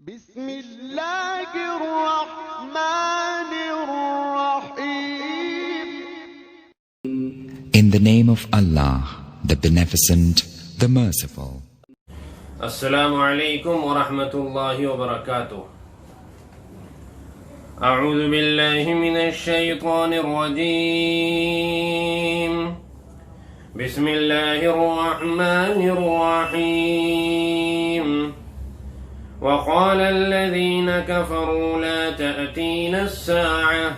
بسم اللہ الرحمن الرحیم. In the name of Allah, the Beneficent, the Merciful. السلام علیکم ورحمۃ اللہ وبرکاتہ. اعوذ باللہ من الشیطان الرجیم. بسم اللہ الرحمن الرحیم. وقال الذين كفروا لا تأتينا الساعة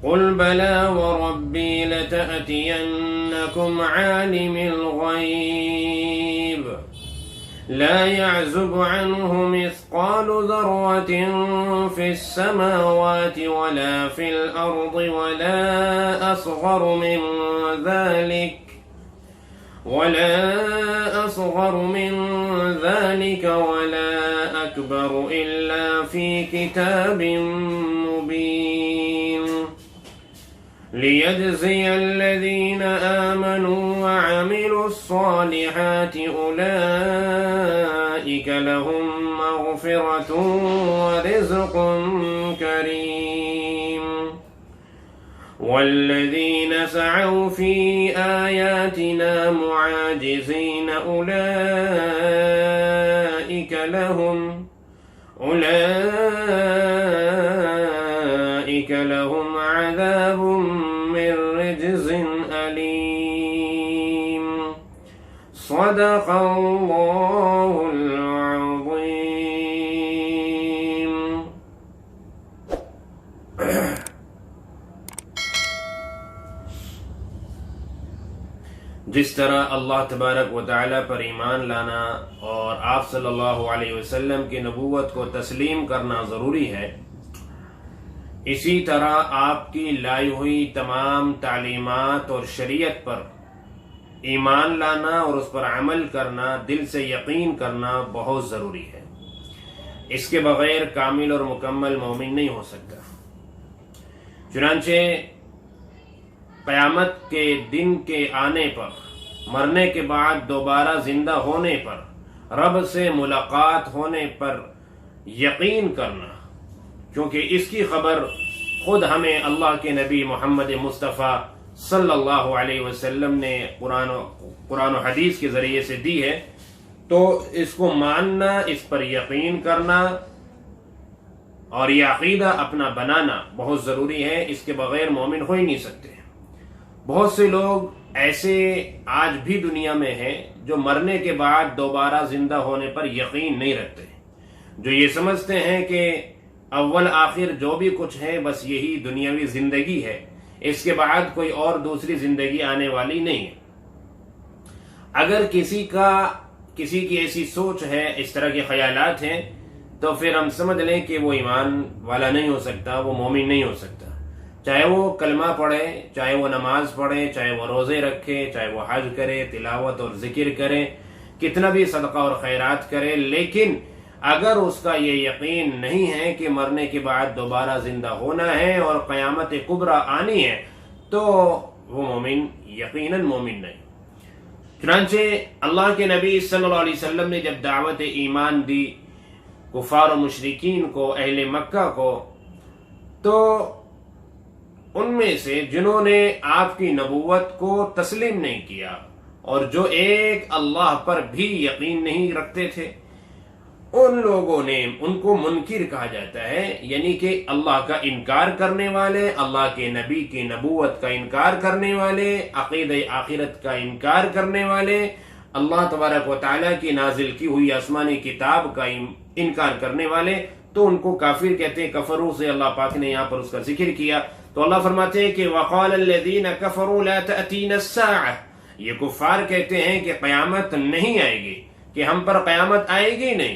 قل بلى وربي لتأتينكم عالم الغيب لا يعزب عنه مثقال ذرة في السماوات ولا في الأرض ولا أصغر من ذلك ولا أكبر إلا في كتاب مبين ليجزي الذين آمنوا وعملوا الصالحات أولئك لهم مغفرة ورزق كريم والذين سعوا في آياتنا معاجزين أولئك لهم عذاب من رجز أليم. صدق الله العظيم. جس طرح اللہ تبارک و تعالیٰ پر ایمان لانا اور آپ صلی اللہ علیہ وسلم کی نبوت کو تسلیم کرنا ضروری ہے، اسی طرح آپ کی لائی ہوئی تمام تعلیمات اور شریعت پر ایمان لانا اور اس پر عمل کرنا، دل سے یقین کرنا بہت ضروری ہے. اس کے بغیر کامل اور مکمل مومن نہیں ہو سکتا. چنانچہ قیامت کے دن کے آنے پر، مرنے کے بعد دوبارہ زندہ ہونے پر، رب سے ملاقات ہونے پر یقین کرنا، کیونکہ اس کی خبر خود ہمیں اللہ کے نبی محمد مصطفیٰ صلی اللہ علیہ وسلم نے قرآن و حدیث کے ذریعے سے دی ہے. تو اس کو ماننا، اس پر یقین کرنا اور یہ عقیدہ اپنا بنانا بہت ضروری ہے. اس کے بغیر مومن ہو ہی نہیں سکتے. بہت سے لوگ ایسے آج بھی دنیا میں ہیں جو مرنے کے بعد دوبارہ زندہ ہونے پر یقین نہیں رکھتے، جو یہ سمجھتے ہیں کہ اول آخر جو بھی کچھ ہے بس یہی دنیاوی زندگی ہے، اس کے بعد کوئی اور دوسری زندگی آنے والی نہیں ہے. اگر کسی کی ایسی سوچ ہے، اس طرح کے خیالات ہیں، تو پھر ہم سمجھ لیں کہ وہ ایمان والا نہیں ہو سکتا، وہ مومن نہیں ہو سکتا. چاہے وہ کلمہ پڑھے، چاہے وہ نماز پڑھے، چاہے وہ روزے رکھے، چاہے وہ حج کرے، تلاوت اور ذکر کرے، کتنا بھی صدقہ اور خیرات کرے، لیکن اگر اس کا یہ یقین نہیں ہے کہ مرنے کے بعد دوبارہ زندہ ہونا ہے اور قیامت کبریٰ آنی ہے، تو وہ مومن یقیناً مومن نہیں. چنانچہ اللہ کے نبی صلی اللہ علیہ وسلم نے جب دعوت ایمان دی کفار و مشرکین کو، اہل مکہ کو، تو ان میں سے جنہوں نے آپ کی نبوت کو تسلیم نہیں کیا اور جو ایک اللہ پر بھی یقین نہیں رکھتے تھے، ان لوگوں نے، ان کو منکر کہا جاتا ہے، یعنی کہ اللہ کا انکار کرنے والے، اللہ کے نبی کی نبوت کا انکار کرنے والے، عقیدہ آخرت کا انکار کرنے والے، اللہ تبارک و تعالیٰ کی نازل کی ہوئی آسمانی کتاب کا انکار کرنے والے، تو ان کو کافر کہتے ہیں. کفروں سے اللہ پاک نے یہاں پر اس کا ذکر کیا. تو اللہ فرماتے ہیں کہ وقال الذین کفروا لا تأتینا الساعة، یہ کفار کہتے ہیں کہ قیامت نہیں آئے گی، کہ ہم پر قیامت آئے گی نہیں.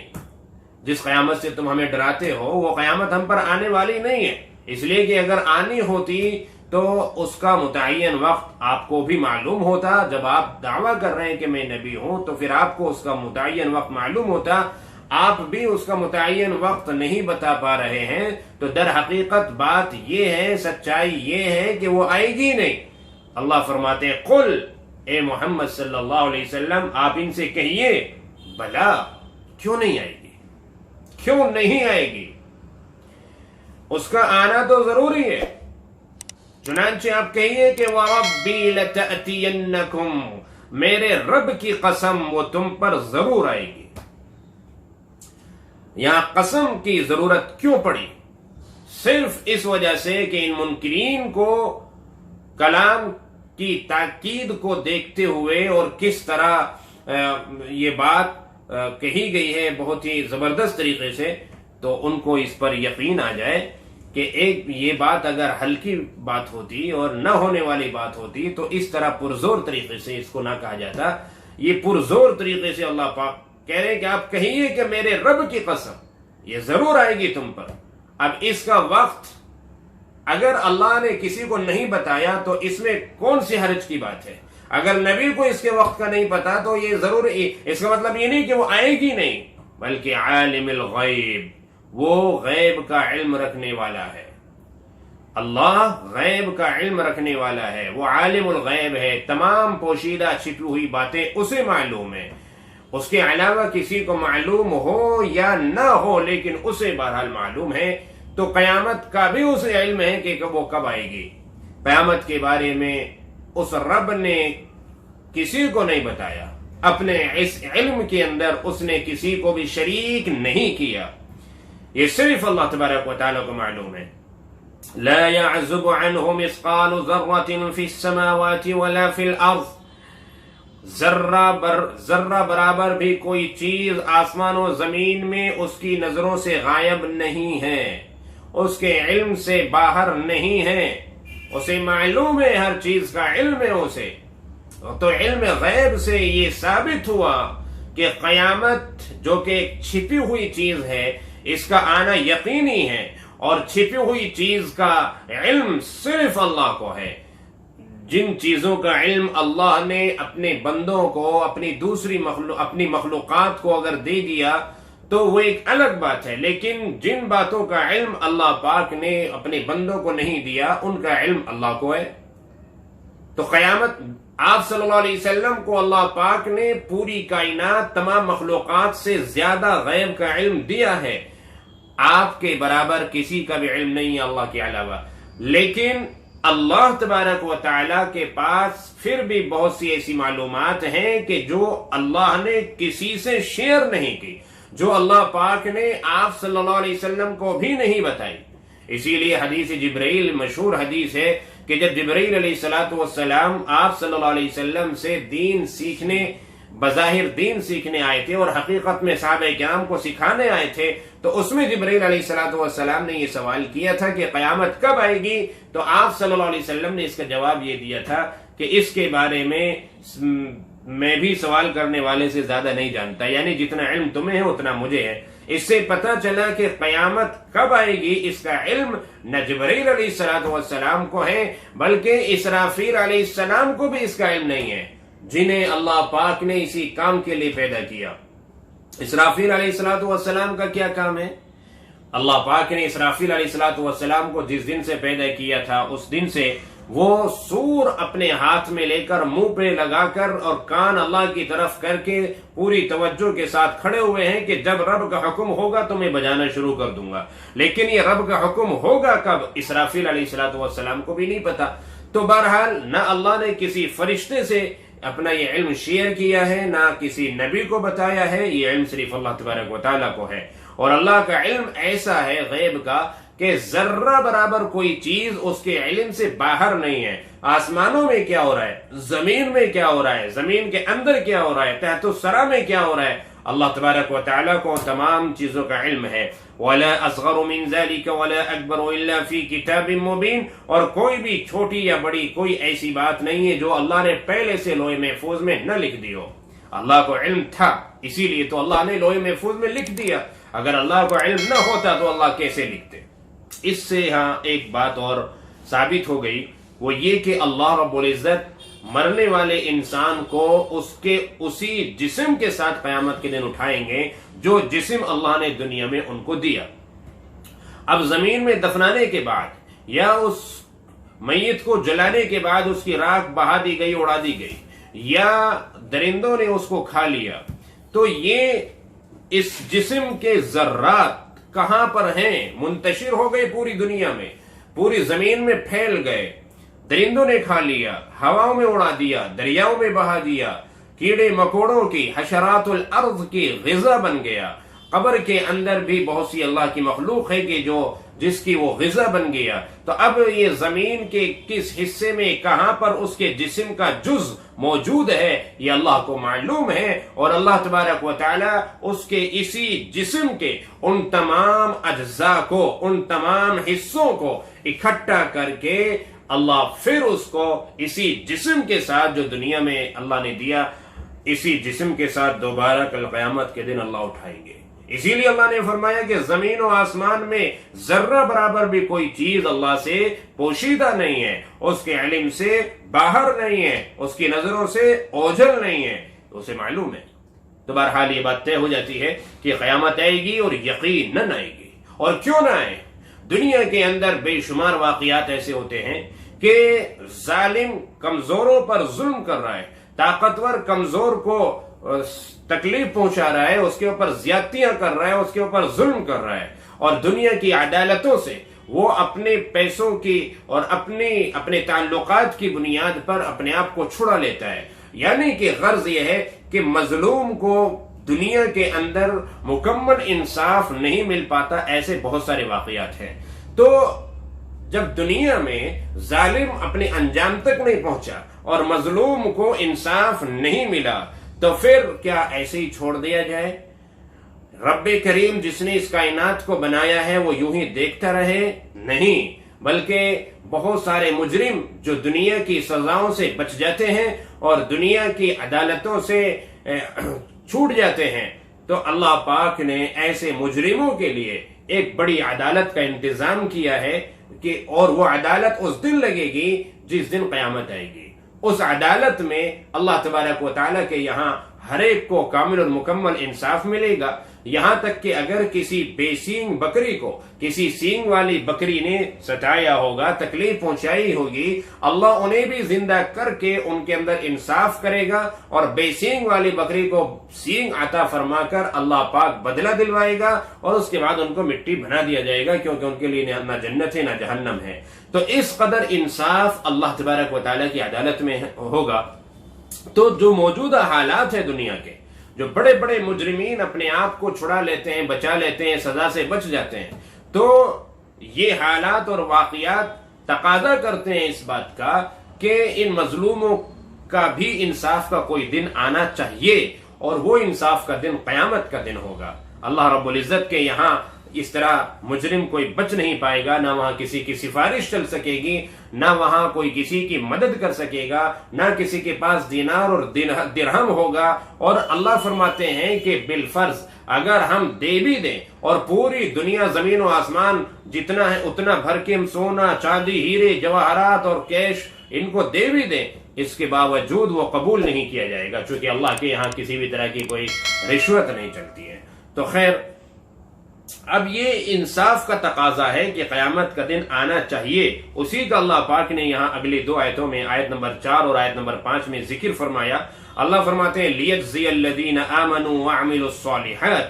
جس قیامت سے تم ہمیں ڈراتے ہو وہ قیامت ہم پر آنے والی نہیں ہے، اس لیے کہ اگر آنی ہوتی تو اس کا متعین وقت آپ کو بھی معلوم ہوتا. جب آپ دعویٰ کر رہے ہیں کہ میں نبی ہوں تو پھر آپ کو اس کا متعین وقت معلوم ہوتا. آپ بھی اس کا متعین وقت نہیں بتا پا رہے ہیں، تو در حقیقت بات یہ ہے، سچائی یہ ہے کہ وہ آئے گی نہیں. اللہ فرماتے ہیں قل، اے محمد صلی اللہ علیہ وسلم آپ ان سے کہیے بلا، کیوں نہیں آئے گی، کیوں نہیں آئے گی؟ اس کا آنا تو ضروری ہے. چنانچہ آپ کہیے کہ وَرَبِّي لَتَأْتِيَنَّكُمْ، میرے رب کی قسم وہ تم پر ضرور آئے گی. یہاں قسم کی ضرورت کیوں پڑی؟ صرف اس وجہ سے کہ ان منکرین کو کلام کی تاکید کو دیکھتے ہوئے اور کس طرح یہ بات کہی گئی ہے بہت ہی زبردست طریقے سے، تو ان کو اس پر یقین آ جائے کہ ایک یہ بات اگر ہلکی بات ہوتی اور نہ ہونے والی بات ہوتی تو اس طرح پرزور طریقے سے اس کو نہ کہا جاتا. یہ پرزور طریقے سے اللہ پاک کہہ رہے ہیں کہ آپ کہیے کہ میرے رب کی قسم یہ ضرور آئے گی تم پر. اب اس کا وقت اگر اللہ نے کسی کو نہیں بتایا تو اس میں کون سی حرج کی بات ہے؟ اگر نبی کو اس کے وقت کا نہیں پتا تو یہ ضرور، اس کا مطلب یہ نہیں کہ وہ آئے گی نہیں، بلکہ عالم الغیب، وہ غیب کا علم رکھنے والا ہے. اللہ غیب کا علم رکھنے والا ہے، وہ عالم الغیب ہے. تمام پوشیدہ چھپی ہوئی باتیں اسے معلوم ہیں، اس کے علاوہ کسی کو معلوم ہو یا نہ ہو لیکن اسے بہرحال معلوم ہے. تو قیامت کا بھی اسے علم ہے کہ وہ کب آئے گی. قیامت کے بارے میں اس رب نے کسی کو نہیں بتایا، اپنے اس علم کے اندر اس نے کسی کو بھی شریک نہیں کیا. یہ صرف اللہ تبارک و تعالیٰ کو معلوم ہے. لا يعزب عنه مثقال ذرة في السماوات ولا في الارض، ذرہ برابر بھی کوئی چیز آسمان و زمین میں اس کی نظروں سے غائب نہیں ہے، اس کے علم سے باہر نہیں ہے. اسے معلوم ہے، ہر چیز کا علم ہے اسے. تو علم غیب سے یہ ثابت ہوا کہ قیامت جو کہ ایک چھپی ہوئی چیز ہے اس کا آنا یقینی ہے، اور چھپی ہوئی چیز کا علم صرف اللہ کو ہے. جن چیزوں کا علم اللہ نے اپنے بندوں کو اپنی مخلوقات کو اگر دے دیا تو وہ ایک الگ بات ہے، لیکن جن باتوں کا علم اللہ پاک نے اپنے بندوں کو نہیں دیا ان کا علم اللہ کو ہے. تو قیامت آپ صلی اللہ علیہ وسلم کو اللہ پاک نے پوری کائنات تمام مخلوقات سے زیادہ غیب کا علم دیا ہے. آپ کے برابر کسی کا بھی علم نہیں ہے اللہ کے علاوہ، لیکن اللہ تبارک و تعالیٰ کے پاس پھر بھی بہت سی ایسی معلومات ہیں کہ جو اللہ نے کسی سے شیئر نہیں کی، جو اللہ پاک نے آپ صلی اللہ علیہ وسلم کو بھی نہیں بتائی. اسی لیے حدیث جبرائیل مشہور حدیث ہے کہ جب جبرائیل علیہ السلام آپ صلی اللہ علیہ وسلم سے بظاہر دین سیکھنے آئے تھے اور حقیقت میں صحابہ کرام کو سکھانے آئے تھے، تو اس میں جبرائیل علیہ السلام نے یہ سوال کیا تھا کہ قیامت کب آئے گی. تو آپ صلی اللہ علیہ وسلم نے اس کا جواب یہ دیا تھا کہ اس کے بارے میں بھی سوال کرنے والے سے زیادہ نہیں جانتا، یعنی جتنا علم تمہیں ہے اتنا مجھے ہے. اس سے پتہ چلا کہ قیامت کب آئے گی اس کا علم نہ جبرائیل علیہ السلام کو ہے بلکہ اسرافیل علیہ السلام کو بھی اس کا علم نہیں ہے، جنہیں اللہ پاک نے اسی کام کے لیے پیدا کیا. اسرافیل علیہ السلام کا کیا کام ہے؟ اللہ پاک نے اسرافیل علیہ السلام کو جس دن سے پیدا کیا تھا اس دن سے وہ سور اپنے ہاتھ میں لے کر منہ پہ لگا کر اور کان اللہ کی طرف کر کے پوری توجہ کے ساتھ کھڑے ہوئے ہیں کہ جب رب کا حکم ہوگا تو میں بجانا شروع کر دوں گا. لیکن یہ رب کا حکم ہوگا کب اسرافیل علیہ السلام کو بھی نہیں پتا. تو بہرحال نہ اللہ نے کسی فرشتے سے اپنا یہ علم شیئر کیا ہے نہ کسی نبی کو بتایا ہے، یہ علم صرف اللہ تبارک و تعالیٰ کو ہے. اور اللہ کا علم ایسا ہے غیب کا کہ ذرہ برابر کوئی چیز اس کے علم سے باہر نہیں ہے. آسمانوں میں کیا ہو رہا ہے، زمین میں کیا ہو رہا ہے، زمین کے اندر کیا ہو رہا ہے، تحت الثری میں کیا ہو رہا ہے، اللہ تبارک و تعالیٰ کو تمام چیزوں کا علم ہے. وَلَا أَصْغَرُ مِنْ ذَلِكَ وَلَا أَكْبَرُ إِلَّا فِي كِتَابٍ مُبِينٍ، اور کوئی بھی چھوٹی یا بڑی کوئی ایسی بات نہیں ہے جو اللہ نے پہلے سے لوح محفوظ میں نہ لکھ دی ہو. اللہ کو علم تھا اسی لیے تو اللہ نے لوح محفوظ میں لکھ دیا. اگر اللہ کو علم نہ ہوتا تو اللہ کیسے لکھتے؟ اس سے ہاں ایک بات اور ثابت ہو گئی، وہ یہ کہ اللہ رب العزت مرنے والے انسان کو اس کے اسی جسم کے ساتھ قیامت کے دن اٹھائیں گے جو جسم اللہ نے دنیا میں ان کو دیا. اب زمین میں دفنانے کے بعد یا اس میت کو جلانے کے بعد اس کی راکھ بہا دی گئی، اڑا دی گئی، یا درندوں نے اس کو کھا لیا، تو یہ اس جسم کے ذرات کہاں پر ہیں، منتشر ہو گئے پوری دنیا میں، پوری زمین میں پھیل گئے، درندوں نے کھا لیا، ہواؤں میں اڑا دیا، دریاؤں میں بہا دیا، کیڑے مکوڑوں کی، حشرات الارض کی غذا بن گیا۔ قبر کے اندر بھی بہت سی اللہ کی مخلوق ہے کہ جس کی وہ غذا بن گیا۔ تو اب یہ زمین کے کس حصے میں کہاں پر اس کے جسم کا جز موجود ہے یہ اللہ کو معلوم ہے، اور اللہ تبارک و تعالی اس کے اسی جسم کے ان تمام اجزاء کو، ان تمام حصوں کو اکٹھا کر کے اللہ پھر اس کو اسی جسم کے ساتھ جو دنیا میں اللہ نے دیا، اسی جسم کے ساتھ دوبارہ کل قیامت کے دن اللہ اٹھائیں گے۔ اسی لیے اللہ نے فرمایا کہ زمین و آسمان میں ذرہ برابر بھی کوئی چیز اللہ سے پوشیدہ نہیں ہے، اس کے علم سے باہر نہیں ہے، اس کی نظروں سے اوجھل نہیں ہے، اسے معلوم ہے۔ تو بہرحال یہ بات طے ہو جاتی ہے کہ قیامت آئے گی اور یقیناً آئے گی، اور کیوں نہ آئے۔ دنیا کے اندر بے شمار واقعات ایسے ہوتے ہیں کہ ظالم کمزوروں پر ظلم کر رہا ہے، طاقتور کمزور کو تکلیف پہنچا رہا ہے، اس کے اوپر زیادتیاں کر رہا ہے، اس کے اوپر ظلم کر رہا ہے، اور دنیا کی عدالتوں سے وہ اپنے پیسوں کی اور اپنے تعلقات کی بنیاد پر اپنے آپ کو چھڑا لیتا ہے۔ یعنی کہ غرض یہ ہے کہ مظلوم کو دنیا کے اندر مکمل انصاف نہیں مل پاتا، ایسے بہت سارے واقعات ہیں۔ تو جب دنیا میں ظالم اپنے انجام تک نہیں پہنچا اور مظلوم کو انصاف نہیں ملا تو پھر کیا ایسے ہی چھوڑ دیا جائے؟ رب کریم جس نے اس کائنات کو بنایا ہے وہ یوں ہی دیکھتا رہے؟ نہیں، بلکہ بہت سارے مجرم جو دنیا کی سزاؤں سے بچ جاتے ہیں اور دنیا کی عدالتوں سے چھوٹ جاتے ہیں، تو اللہ پاک نے ایسے مجرموں کے لیے ایک بڑی عدالت کا انتظام کیا ہے کہ اور وہ عدالت اس دن لگے گی جس دن قیامت آئے گی۔ اس عدالت میں اللہ تبارک و تعالیٰ کے یہاں ہر ایک کو کامل اور مکمل انصاف ملے گا، یہاں تک کہ اگر کسی بے سینگ بکری کو کسی سینگ والی بکری نے ستایا ہوگا، تکلیف پہنچائی ہوگی، اللہ انہیں بھی زندہ کر کے ان کے اندر انصاف کرے گا، اور بے سینگ والی بکری کو سینگ عطا فرما کر اللہ پاک بدلہ دلوائے گا، اور اس کے بعد ان کو مٹی بنا دیا جائے گا، کیونکہ ان کے لیے نہ جنت ہے نہ جہنم ہے۔ تو اس قدر انصاف اللہ تبارک و تعالیٰ کی عدالت میں ہوگا۔ تو جو موجودہ حالات ہیں دنیا کے، جو بڑے بڑے مجرمین اپنے آپ کو چھڑا لیتے ہیں، بچا لیتے ہیں، سزا سے بچ جاتے ہیں، تو یہ حالات اور واقعات تقاضا کرتے ہیں اس بات کا کہ ان مظلوموں کا بھی انصاف کا کوئی دن آنا چاہیے، اور وہ انصاف کا دن قیامت کا دن ہوگا۔ اللہ رب العزت کے یہاں اس طرح مجرم کوئی بچ نہیں پائے گا، نہ وہاں کسی کی سفارش چل سکے گی، نہ وہاں کوئی کسی کی مدد کر سکے گا، نہ کسی کے پاس دینار اور درہم ہوگا۔ اور اللہ فرماتے ہیں کہ بالفرض اگر ہم دے بھی دیں اور پوری دنیا زمین و آسمان جتنا ہے اتنا بھر کے ہم سونا، چاندی، ہیرے، جواہرات اور کیش ان کو دے بھی دیں، اس کے باوجود وہ قبول نہیں کیا جائے گا، چونکہ اللہ کے یہاں کسی بھی طرح کی کوئی رشوت نہیں چلتی ہے۔ تو خیر، اب یہ انصاف کا تقاضا ہے کہ قیامت کا دن آنا چاہیے، اسی کا اللہ پاک نے یہاں اگلی دو آیتوں میں، آیت نمبر 4 اور آیت نمبر 5 میں ذکر فرمایا۔ اللہ فرماتے ہیں لیجزی الذین آمنوا وعملوا الصالحات،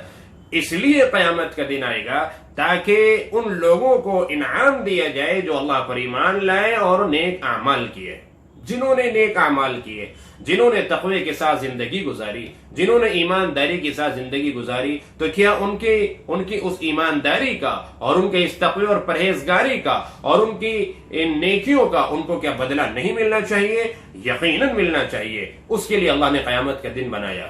اس لیے قیامت کا دن آئے گا تاکہ ان لوگوں کو انعام دیا جائے جو اللہ پر ایمان لائے اور نیک اعمال کیے، جنہوں نے نیک اعمال کیے، جنہوں نے تقوی کے ساتھ زندگی گزاری، جنہوں نے ایمانداری کے ساتھ زندگی گزاری، تو کیا ان کی اس ایمانداری کا اور ان کے اس تقوی اور پرہیزگاری کا اور ان کی ان نیکیوں کا ان کو کیا بدلہ نہیں ملنا چاہیے؟ یقیناً ملنا چاہیے۔ اس کے لیے اللہ نے قیامت کا دن بنایا۔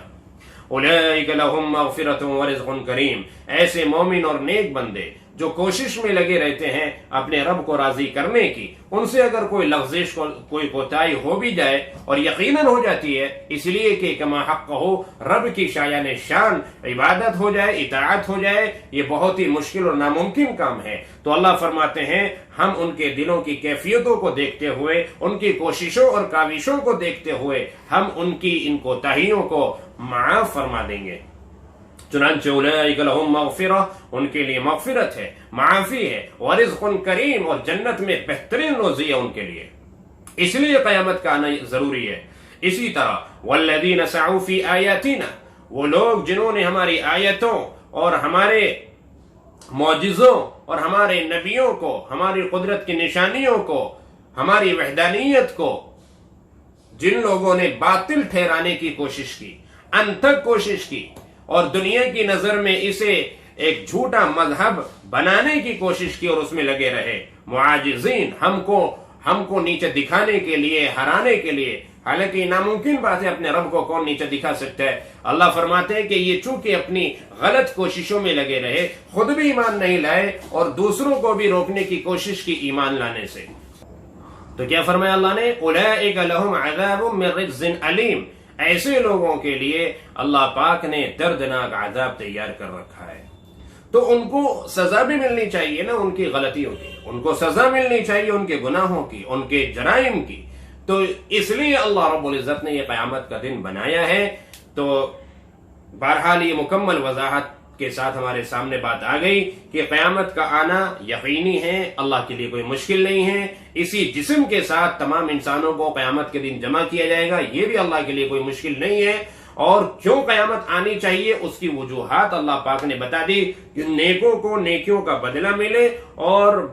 اولئک لہم مغفرۃ ورزق کریم، ایسے مومن اور نیک بندے جو کوشش میں لگے رہتے ہیں اپنے رب کو راضی کرنے کی، ان سے اگر کوئی لغزش، کوئی کوتاہی ہو بھی جائے، اور یقیناً ہو جاتی ہے، اس لیے کہ کما حق ہو، رب کی شایان شان عبادت ہو جائے، اطاعت ہو جائے، یہ بہت ہی مشکل اور ناممکن کام ہے، تو اللہ فرماتے ہیں ہم ان کے دلوں کی کیفیتوں کو دیکھتے ہوئے، ان کی کوششوں اور کاوشوں کو دیکھتے ہوئے ہم ان کی ان کوتاہیوں کو معاف فرما دیں گے۔ چنانچہ اولئک لہم مغفرہ، ان کے لیے مغفرت ہے، معافی ہے، ورزق کریم، اور جنت میں بہترین روزی ہے ان کے لیے، اس لیے قیامت کا آنا ضروری ہے۔ اسی طرح والذین سعوا فی آیاتنا، وہ لوگ جنہوں نے ہماری آیتوں اور ہمارے معجزوں اور ہمارے نبیوں کو، ہماری قدرت کی نشانیوں کو، ہماری وحدانیت کو جن لوگوں نے باطل ٹھہرانے کی کوشش کی، انتھک کوشش کی، اور دنیا کی نظر میں اسے ایک جھوٹا مذہب بنانے کی کوشش کی اور اس میں لگے رہے، معاجزین، ہم کو نیچے دکھانے کے لیے، ہرانے کے لیے، حالانکہ یہ ناممکن بات ہے، اپنے رب کو کون نیچے دکھا سکتا ہے؟ اللہ فرماتے ہیں کہ یہ چونکہ اپنی غلط کوششوں میں لگے رہے، خود بھی ایمان نہیں لائے اور دوسروں کو بھی روکنے کی کوشش کی ایمان لانے سے، تو کیا فرمایا اللہ نے؟ اولئک لہم عذاب من رجز علیم، ایسے لوگوں کے لیے اللہ پاک نے دردناک عذاب تیار کر رکھا ہے۔ تو ان کو سزا بھی ملنی چاہیے نا ان کی غلطیوں کی، ان کو سزا ملنی چاہیے ان کے گناہوں کی، ان کے جرائم کی، تو اس لیے اللہ رب العزت نے یہ قیامت کا دن بنایا ہے۔ تو بہرحال یہ مکمل وضاحت کے ساتھ ہمارے سامنے بات آ گئی کہ قیامت کا آنا یقینی ہے، اللہ کے لیے کوئی مشکل نہیں ہے، اسی جسم کے ساتھ تمام انسانوں کو قیامت کے دن جمع کیا جائے گا، یہ بھی اللہ کے لیے کوئی مشکل نہیں ہے۔ اور کیوں قیامت آنی چاہیے اس کی وجوہات اللہ پاک نے بتا دی کہ نیکوں کو نیکیوں کا بدلہ ملے اور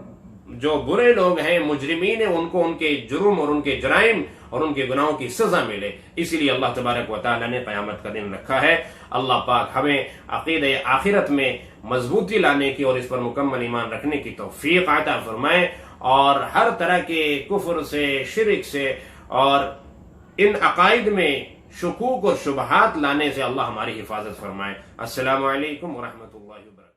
جو برے لوگ ہیں، مجرمین ہیں، ان کو ان کے جرم اور ان کے جرائم اور ان کے گناہوں کی سزا ملے، اسی لیے اللہ تبارک و تعالیٰ نے قیامت کا دن رکھا ہے۔ اللہ پاک ہمیں عقیدہ آخرت میں مضبوطی لانے کی اور اس پر مکمل ایمان رکھنے کی توفیق عطا فرمائے، اور ہر طرح کے کفر سے، شرک سے اور ان عقائد میں شکوک اور شبہات لانے سے اللہ ہماری حفاظت فرمائے۔ السلام علیکم ورحمۃ اللہ وبرکاتہ۔